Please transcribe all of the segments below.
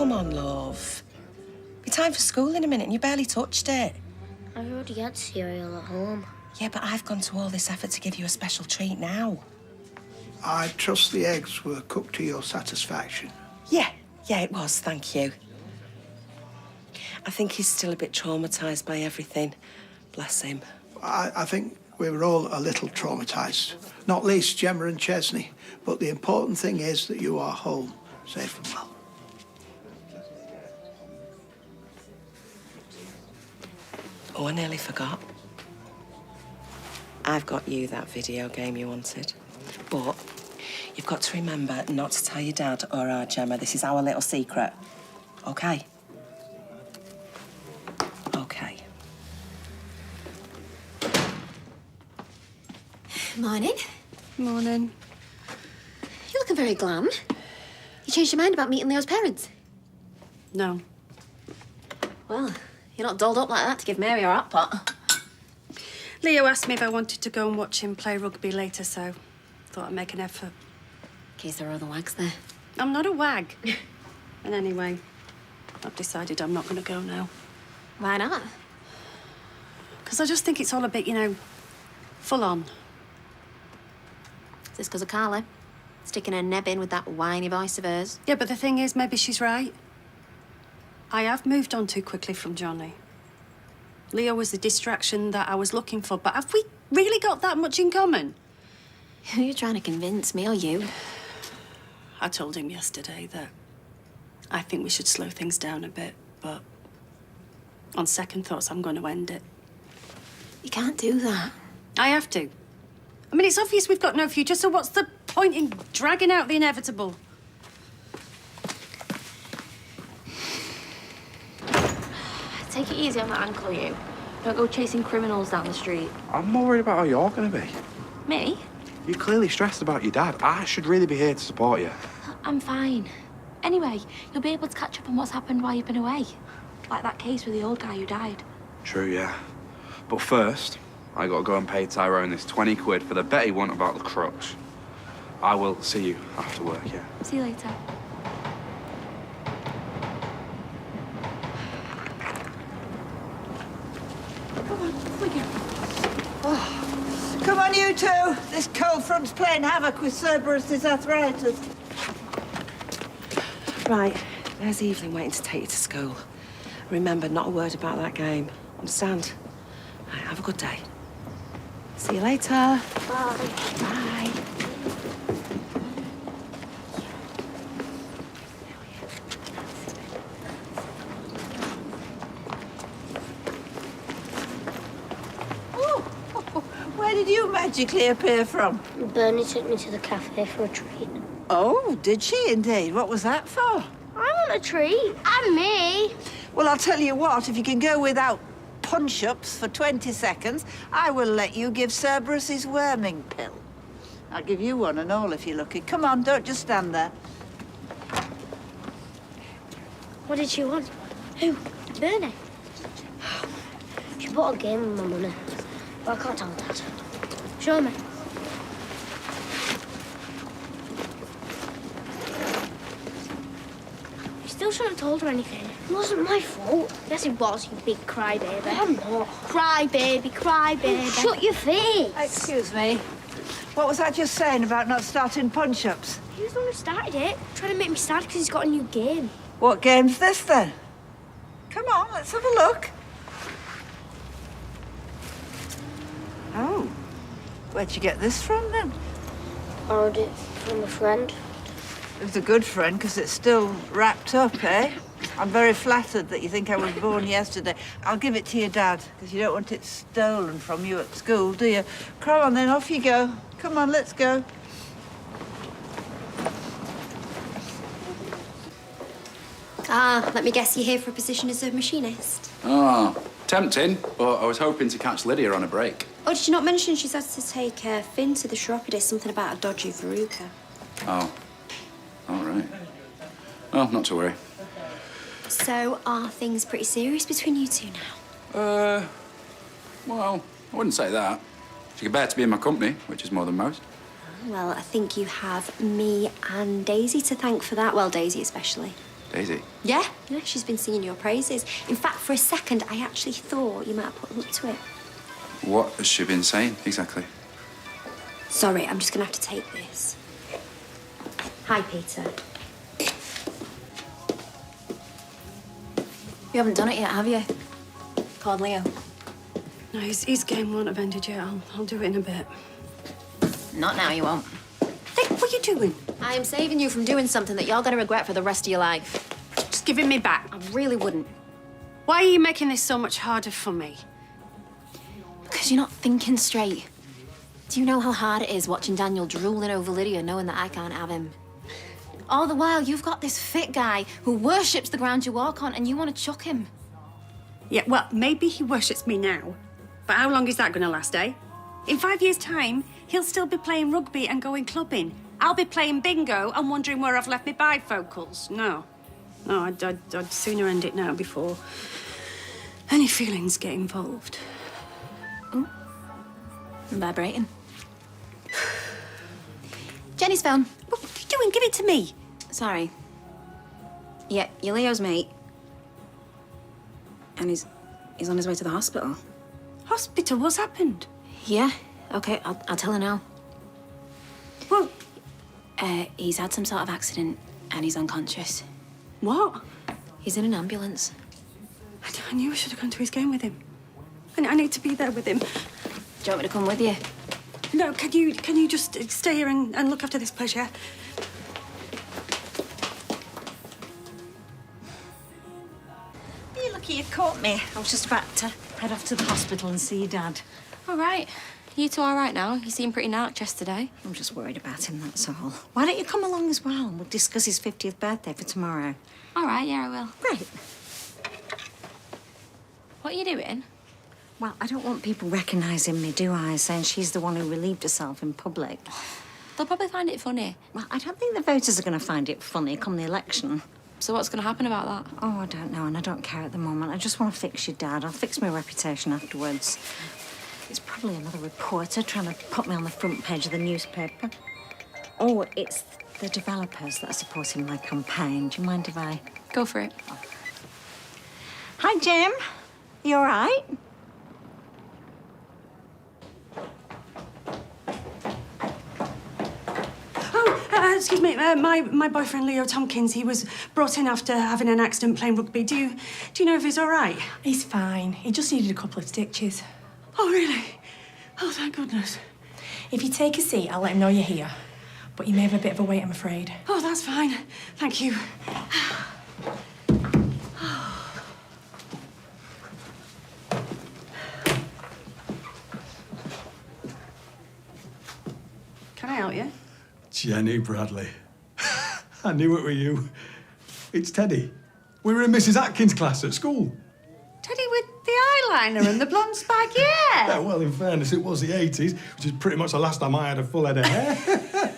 come on, love. Be time for school in a minute and you barely touched it. I've already had cereal at home. Yeah, but I've gone to all this effort to give you a special treat now. I trust the eggs were cooked to your satisfaction. Yeah, it was, thank you. I think he's still a bit traumatised by everything. Bless him. I think we were all a little traumatised, not least Gemma and Chesney. But the important thing is that you are home, safe and well. Oh, I nearly forgot. I've got you that video game you wanted. But you've got to remember not to tell your dad or our Gemma. This is our little secret. OK? OK. Morning. Morning. You're looking very glam. You changed your mind about meeting Leo's parents? No. Well, you're not dolled up like that to give Mary her hot pot. Leo asked me if I wanted to go and watch him play rugby later, so thought I'd make an effort. In case there are other wags there. I'm not a wag. And anyway, I've decided I'm not going to go now. Why not? Because I just think it's all a bit, you know, full on. Is this because of Carly? Sticking her neb in with that whiny voice of hers? Yeah, but the thing is, maybe she's right. I have moved on too quickly from Johnny. Leo was the distraction that I was looking for, but have we really got that much in common? Who are you trying to convince, me or you? I told him yesterday that I think we should slow things down a bit, but on second thoughts, I'm going to end it. You can't do that. I have to. I mean, it's obvious we've got no future, so what's the point in dragging out the inevitable? Take it easy on that ankle, you. Don't go chasing criminals down the street. I'm more worried about how you're going to be. Me? You're clearly stressed about your dad. I should really be here to support you. I'm fine. Anyway, you'll be able to catch up on what's happened while you've been away. Like that case with the old guy who died. True, yeah. But first, I got to go and pay Tyrone this 20 quid for the bet he won about the crutch. I will see you after work, yeah? See you later. Come on, you two. This cold front's playing havoc with Cerberus's arthritis. Right, there's Evelyn waiting to take you to school. Remember, not a word about that game. Understand? Right, have a good day. See you later. Bye. Bye. Where did you magically appear from? Bernie took me to the cafe for a treat. Oh, did she indeed? What was that for? I want a treat. And me. Well, I'll tell you what, if you can go without punch-ups for 20 seconds, I will let you give Cerberus his worming pill. I'll give you one and all if you're lucky. Come on, don't just stand there. What did she want? Who? Bernie? She bought a game with my money. But I can't tell Dad. Show me. You still shouldn't have told her anything. It wasn't my fault. Yes, it was, you big crybaby. I'm not. Crybaby, crybaby. Oh, shut your face. Excuse me. What was I just saying about not starting punch-ups? He was the one who started it. Trying to make me start because he's got a new game. What game's this, then? Come on, let's have a look. Oh. Where'd you get this from, then? Borrowed it from a friend. It was a good friend, because it's still wrapped up, eh? I'm very flattered that you think I was born yesterday. I'll give it to your dad, because you don't want it stolen from you at school, do you? Come on, then, off you go. Come on, let's go. Let me guess you're here for a position as a machinist? Oh, tempting, but I was hoping to catch Lydia on a break. Oh, did you not mention she's had to take Finn to the chiropodist, something about a dodgy verruca? Oh, all right. Well, not to worry. So, are things pretty serious between you two now? Well, I wouldn't say that. She could bear to be in my company, which is more than most. Well, I think you have me and Daisy to thank for that. Well, Daisy especially. Daisy? Yeah, she's been singing your praises. In fact, for a second, I actually thought you might have put up to it. What has she been saying, exactly? Sorry, I'm just gonna have to take this. Hi, Peter. You haven't done it yet, have you? Called Leo. No, his game won't have ended yet. I'll do it in a bit. Not now, you won't. Hey, what are you doing? I am saving you from doing something that you're going to regret for the rest of your life. Just give it me back. I really wouldn't. Why are you making this so much harder for me? Because you're not thinking straight. Do you know how hard it is watching Daniel drooling over Lydia knowing that I can't have him? All the while, you've got this fit guy who worships the ground you walk on and you want to chuck him. Yeah, well, maybe he worships me now. But how long is that going to last, eh? In 5 years' time, he'll still be playing rugby and going clubbing. I'll be playing bingo and wondering where I've left my bifocals. No, I'd sooner end it now before any feelings get involved. Oh, I'm vibrating. Jenny's phone. What are you doing? Give it to me. Sorry. Yeah, you're Leo's mate. And he's on his way to the hospital. Hospital? What's happened? Yeah, okay, I'll tell her now. Well, He's had some sort of accident and he's unconscious. what? He's in an ambulance. I knew I should have gone to his game with him. I need to be there with him. Do you want me to come with you? No, can you just stay here and look after this place, yeah? You're lucky you caught me. I was just about to head off to the hospital and see your Dad. All right. You two all right now? You seem pretty narked yesterday. I'm just worried about him, that's all. Why don't you come along as well and we'll discuss his 50th birthday for tomorrow? All right, yeah, I will. Great. What are you doing? Well, I don't want people recognising me, do I? Saying she's the one who relieved herself in public. They'll probably find it funny. Well, I don't think the voters are going to find it funny come the election. So what's going to happen about that? Oh, I don't know, and I don't care at the moment. I just want to fix your Dad. I'll fix my reputation afterwards. It's probably another reporter trying to put me on the front page of the newspaper. Oh, it's the developers that are supporting my campaign. Do you mind if I... Go for it. Hi, Jim. You all right? Excuse me, my boyfriend Leo Tompkins, he was brought in after having an accident playing rugby. Do you know if he's all right? He's fine. He just needed a couple of stitches. Oh, really? Oh, thank goodness. If you take a seat, I'll let him know you're here. But you may have a bit of a wait, I'm afraid. Oh, that's fine. Thank you. Can I help you? Jenny Bradley. I knew it were you. It's Teddy. We were in Mrs. Atkins' class at school. Teddy with the eyeliner and the blonde spike, yeah. Yeah, well, in fairness, it was the 80s, which is pretty much the last time I had a full head of hair.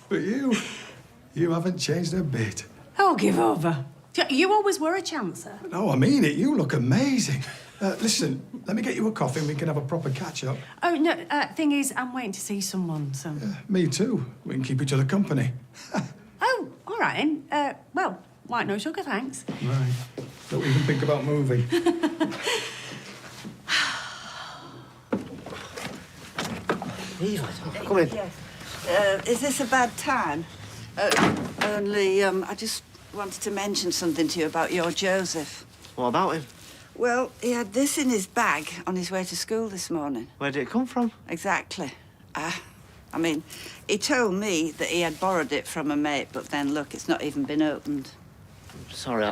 But you haven't changed a bit. Oh, give over. You always were a chancer. No, I mean it. You look amazing. Listen, let me get you a coffee and we can have a proper catch-up. Oh, no, thing is, I'm waiting to see someone, so... Me too. We can keep each other company. Oh, all right, then. Well, white no sugar, thanks. Right. Don't even think about moving. Come in. Yes. Is this a bad time? Only, I just wanted to mention something to you about your Joseph. What about him? Well, he had this in his bag on his way to school this morning. Where did it come from? Exactly. I mean, he told me that he had borrowed it from a mate, but then, look, it's not even been opened. Sorry,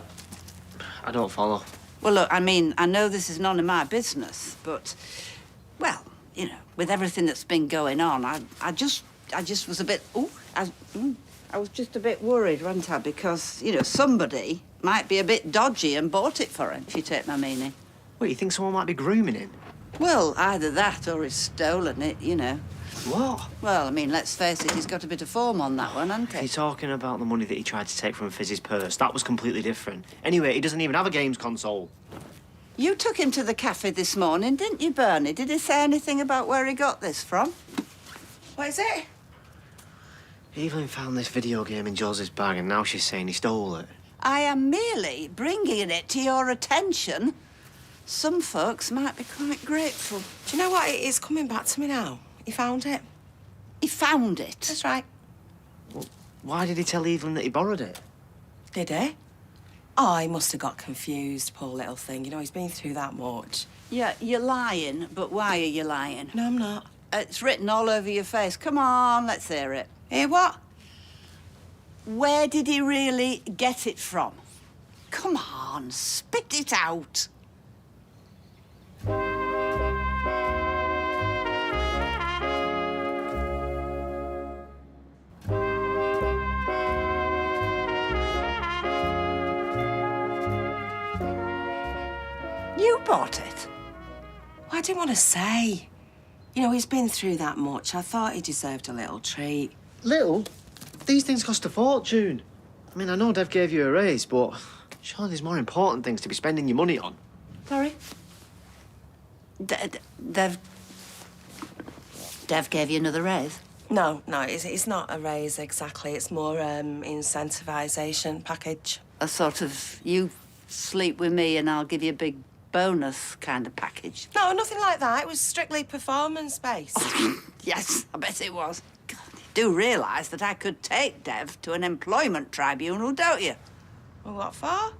I don't follow. Well, look, I mean, I know this is none of my business, but, well, you know, with everything that's been going on, I just was a bit... I was just a bit worried, wasn't I? Because, you know, somebody might be a bit dodgy and bought it for him, if you take my meaning. Wait, you think someone might be grooming him? Well, either that or he's stolen it, you know. What? Well, I mean, let's face it, he's got a bit of form on that one, hasn't he? You're talking about the money that he tried to take from Fizz's purse. That was completely different. Anyway, he doesn't even have a games console. You took him to the cafe this morning, didn't you, Bernie? Did he say anything about where he got this from? What is it? Evelyn found this video game in Joseph's bag and now she's saying he stole it. I am merely bringing it to your attention. Some folks might be quite grateful. Do you know what? It is coming back to me now. He found it. He found it? That's right. Well, why did he tell Evelyn that he borrowed it? Did he? Oh, he must have got confused, poor little thing. You know, he's been through that much. Yeah, you're lying, but why are you lying? No, I'm not. It's written all over your face. Come on, let's hear it. Hear what? Where did he really get it from? Come on, spit it out. You bought it? Well, I didn't want to say. You know, he's been through that much. I thought he deserved a little treat. Little? These things cost a fortune. I mean, I know Dev gave you a raise, but surely there's more important things to be spending your money on. Sorry? Dev gave you another raise? No, it's not a raise exactly. It's more incentivisation package. A sort of, you sleep with me and I'll give you a big bonus kind of package. No, nothing like that. It was strictly performance-based. Yes, I bet it was. God, you do realise that I could take Dev to an employment tribunal, don't you? Well, what for?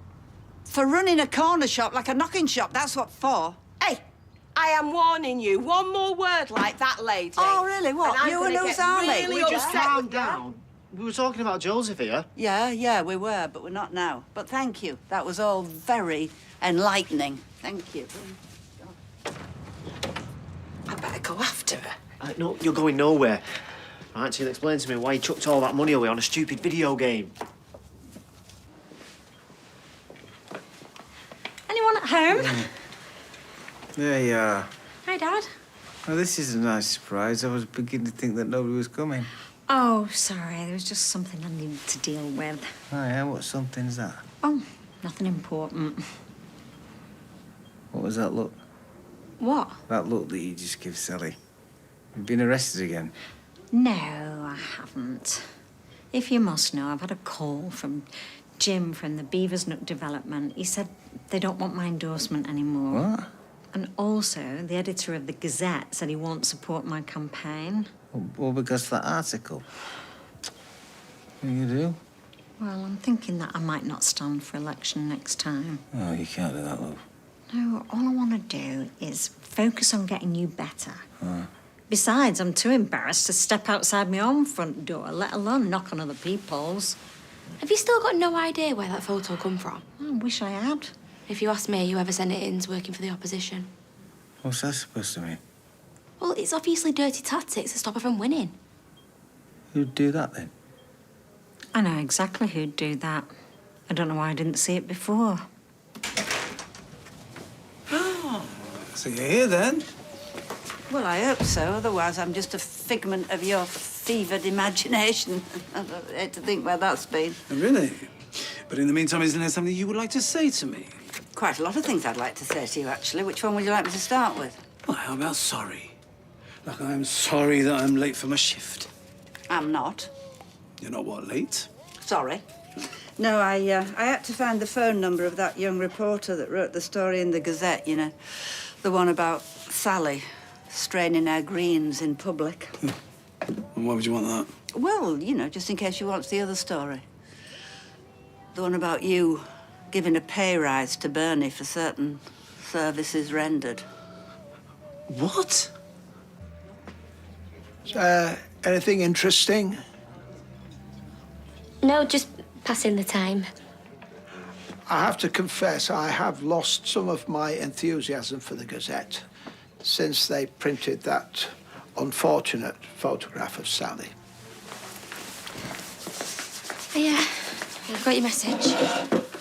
For running a corner shop like a knocking shop, that's what for. Hey, I am warning you. One more word like that, lady. Oh, really? What? And I'm You and gonna whose get army? really We just upset Calm with you. down. We were talking about Joseph here. Yeah, we were, but we're not now. But thank you. That was all very enlightening. Thank you. I better go after her. No, you're going nowhere. Right, so you'll explain to me why you chucked all that money away on a stupid video game. Anyone at home? There you are. Hi, Dad. Well, this is a nice surprise. I was beginning to think that nobody was coming. Oh, sorry. There was just something I needed to deal with. Oh, yeah? What something's that? Oh, nothing important. What was that look? What? That look that you just give Sally. You've been arrested again. No, I haven't. If you must know, I've had a call from Jim from the Beaver's Nook development. He said they don't want my endorsement anymore. What? And also, the editor of the Gazette said he won't support my campaign. Well, because of that article. What do you do? Well, I'm thinking that I might not stand for election next time. Oh, you can't do that, love. No, all I want to do is focus on getting you better. Besides, I'm too embarrassed to step outside my own front door, let alone knock on other people's. Have you still got no idea where that photo come from? I wish I had. If you ask me, whoever sent it in's working for the opposition. What's that supposed to mean? Well, it's obviously dirty tactics to stop her from winning. Who'd do that, then? I know exactly who'd do that. I don't know why I didn't see it before. Oh, so you're here, then? Well, I hope so. Otherwise, I'm just a figment of your fevered imagination. I hate to think where that's been. Really? But in the meantime, isn't there something you would like to say to me? Quite a lot of things I'd like to say to you, actually. Which one would you like me to start with? Well, how about sorry? Like, I'm sorry that I'm late for my shift. I'm not. You're not what, late? Sorry. No, I had to find the phone number of that young reporter that wrote the story in the Gazette, you know. The one about Sally straining her greens in public. And why would you want that? Well, you know, just in case she wants the other story. The one about you giving a pay rise to Bernie for certain services rendered. What? Anything interesting? No, just passing the time. I have to confess, I have lost some of my enthusiasm for the Gazette since they printed that unfortunate photograph of Sally. Oh, yeah, I've got your message.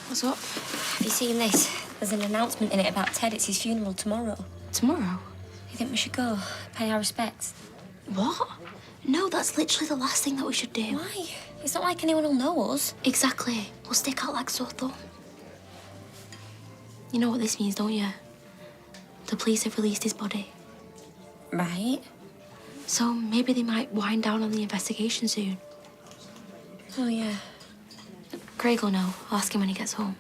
What's up? Have you seen this? There's an announcement in it about Ted. It's his funeral tomorrow. Tomorrow? You think we should go? Pay our respects? What? No, that's literally the last thing that we should do. Why? It's not like anyone will know us. Exactly. We'll stick out like sore thumb. You know what this means, don't you? The police have released his body. Right. So maybe they might wind down on the investigation soon. Oh, yeah. Craig will know. I'll ask him when he gets home.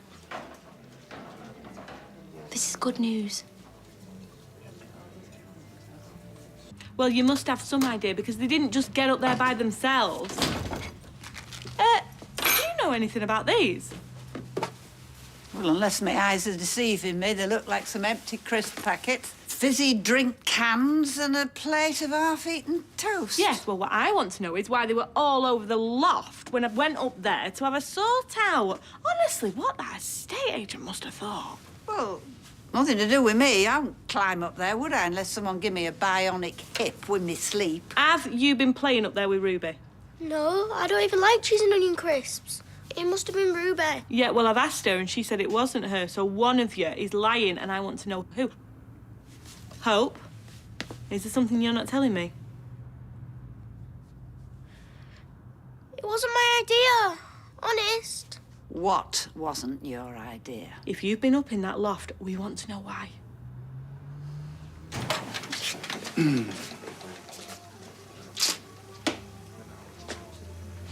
This is good news. Well, you must have some idea, because they didn't just get up there by themselves. Do you know anything about these? Well, unless my eyes are deceiving me, they look like some empty crisp packets, fizzy drink cans and a plate of half-eaten toast. Yes, well, what I want to know is why they were all over the loft when I went up there to have a sort out. Honestly, what that estate agent must have thought. Well, nothing to do with me. I wouldn't climb up there, would I, unless someone give me a bionic hip with me sleep. Have you been playing up there with Ruby? No, I don't even like cheese and onion crisps. It must have been Ruby. Yeah, well, I've asked her and she said it wasn't her, so one of you is lying and I want to know who. Hope? Is there something you're not telling me? It wasn't my idea. Honest. What wasn't your idea? If you've been up in that loft, we want to know why.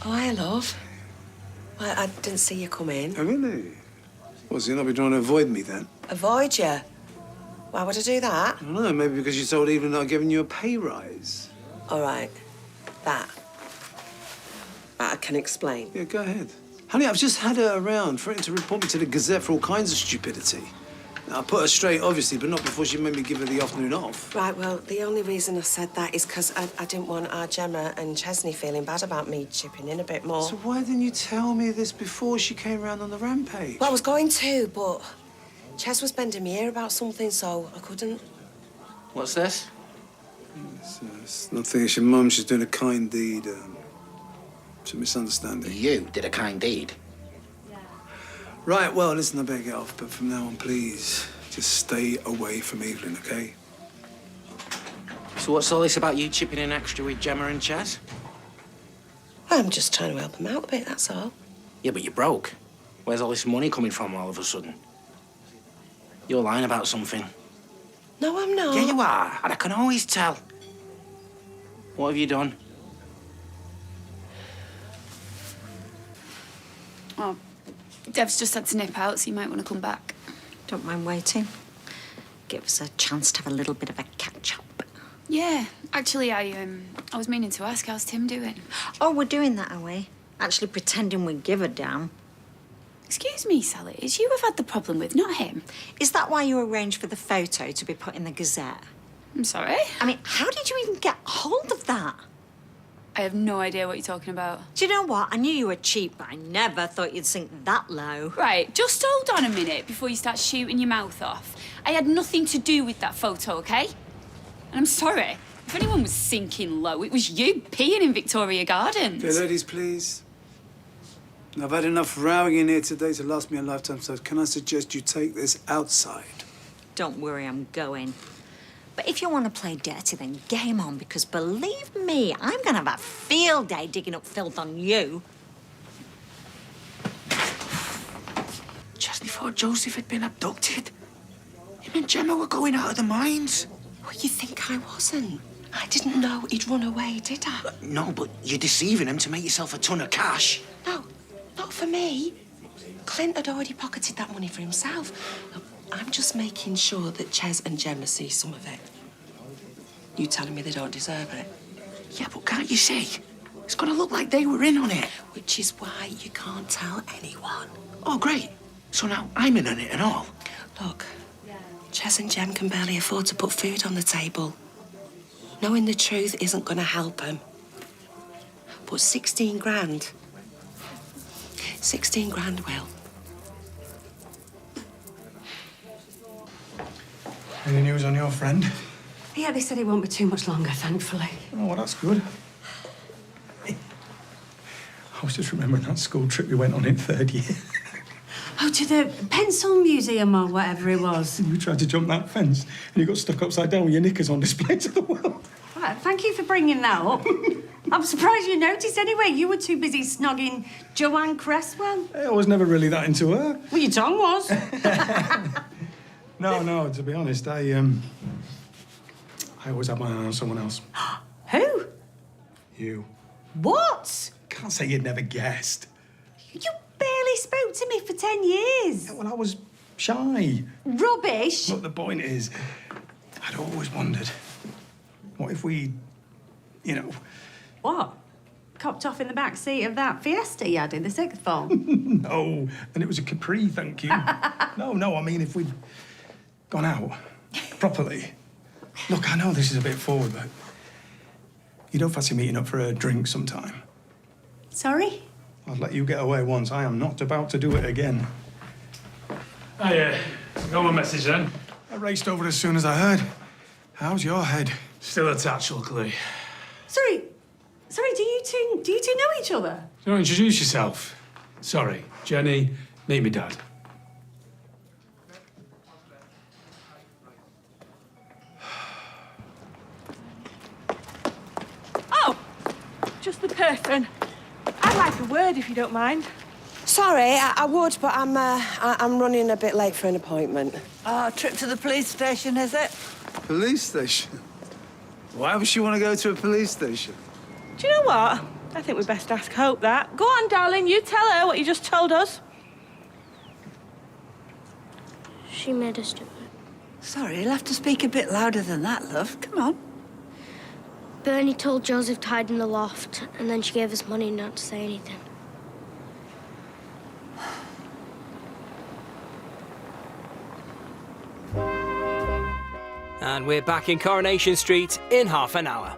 Oh, hi, love. Well, I didn't see you come in. Oh, really? Well, so you're not be trying to avoid me then? Avoid you? Why would I do that? I don't know, maybe because you told Evelyn I'd given you a pay rise. All right. That I can explain. Yeah, go ahead. Honey, I've just had her around, threatening to report me to the Gazette for all kinds of stupidity. Now, I put her straight, obviously, but not before she made me give her the afternoon off. Right, well, the only reason I said that is because I didn't want our Gemma and Chesney feeling bad about me chipping in a bit more. So why didn't you tell me this before she came round on the rampage? Well, I was going to, but Ches was bending me ear about something, so I couldn't. What's this? It's nothing. It's your mum. She's doing a kind deed. It's a misunderstanding. You did a kind deed? Right, well, listen, I better get off, but from now on, please, just stay away from Evelyn, OK? So what's all this about you chipping in extra with Gemma and Chaz? I'm just trying to help him out a bit, that's all. Yeah, but you're broke. Where's all this money coming from all of a sudden? You're lying about something. No, I'm not. Yeah, you are, and I can always tell. What have you done? Oh, Dev's just had to nip out, so you might want to come back. Don't mind waiting. Give us a chance to have a little bit of a catch-up. Yeah, actually, I was meaning to ask, how's Tim doing? Oh, we're doing that, are we? Actually pretending we give a damn. Excuse me, Sally, it's you I've had the problem with, not him. Is that why you arranged for the photo to be put in the Gazette? I'm sorry? I mean, how did you even get hold of that? I have no idea what you're talking about. Do you know what? I knew you were cheap, but I never thought you'd sink that low. Right, just hold on a minute before you start shooting your mouth off. I had nothing to do with that photo, OK? And I'm sorry. If anyone was sinking low, it was you peeing in Victoria Gardens. Okay, ladies, please. I've had enough rowing in here today to last me a lifetime, so can I suggest you take this outside? Don't worry, I'm going. But if you want to play dirty, then game on, because believe me, I'm going to have a field day digging up filth on you. Just before Joseph had been abducted, him and Gemma were going out of their minds. Well, you think I wasn't? I didn't know he'd run away, did I? No, but you're deceiving him to make yourself a ton of cash. No, not for me. Clint had already pocketed that money for himself. Look, I'm just making sure that Ches and Gemma see some of it. You telling me they don't deserve it? Yeah, but can't you see? It's gonna look like they were in on it. Which is why you can't tell anyone. Oh, great. So now I'm in on it and all. Look, Ches and Gem can barely afford to put food on the table. Knowing the truth isn't gonna help them. But 16 grand. 16 grand will. Any news on your friend? Yeah, they said it won't be too much longer, thankfully. Oh, well, that's good. I was just remembering that school trip we went on in third year. Oh, to the Pencil Museum or whatever it was. You tried to jump that fence and you got stuck upside down with your knickers on display to the world. Right, thank you for bringing that up. I'm surprised you noticed anyway. You were too busy snogging Joanne Cresswell. I was never really that into her. Well, your tongue was. No, to be honest, I always had my eye on someone else. Who? You. What? Can't say you'd never guessed. You barely to me for 10 years. Yeah, well, I was shy. Rubbish. Look, the point is, I'd always wondered, what if we, you know... What? Copped off in the back seat of that Fiesta you had in the sixth form? No, and it was a Capri, thank you. No, I mean, if we'd gone out properly. Look, I know this is a bit forward, but you don't fancy meeting up for a drink sometime? Sorry? I'd let you get away once. I am not about to do it again. Got my message then? I raced over as soon as I heard. How's your head? Still attached, luckily. Sorry, do you two know each other? Don't introduce yourself. Sorry, Jenny, meet me dad. Oh, just the person. I'd like a word if you don't mind. Sorry, I would, but I'm running a bit late for an appointment. Oh, trip to the police station, is it? Police station? Why would she want to go to a police station? Do you know what? I think we best ask Hope that. Go on, darling, you tell her what you just told us. She made us do it. Sorry, you'll have to speak a bit louder than that, love. Come on. Bernie told Joseph to hide in the loft, and then she gave us money not to say anything. And we're back in Coronation Street in half an hour.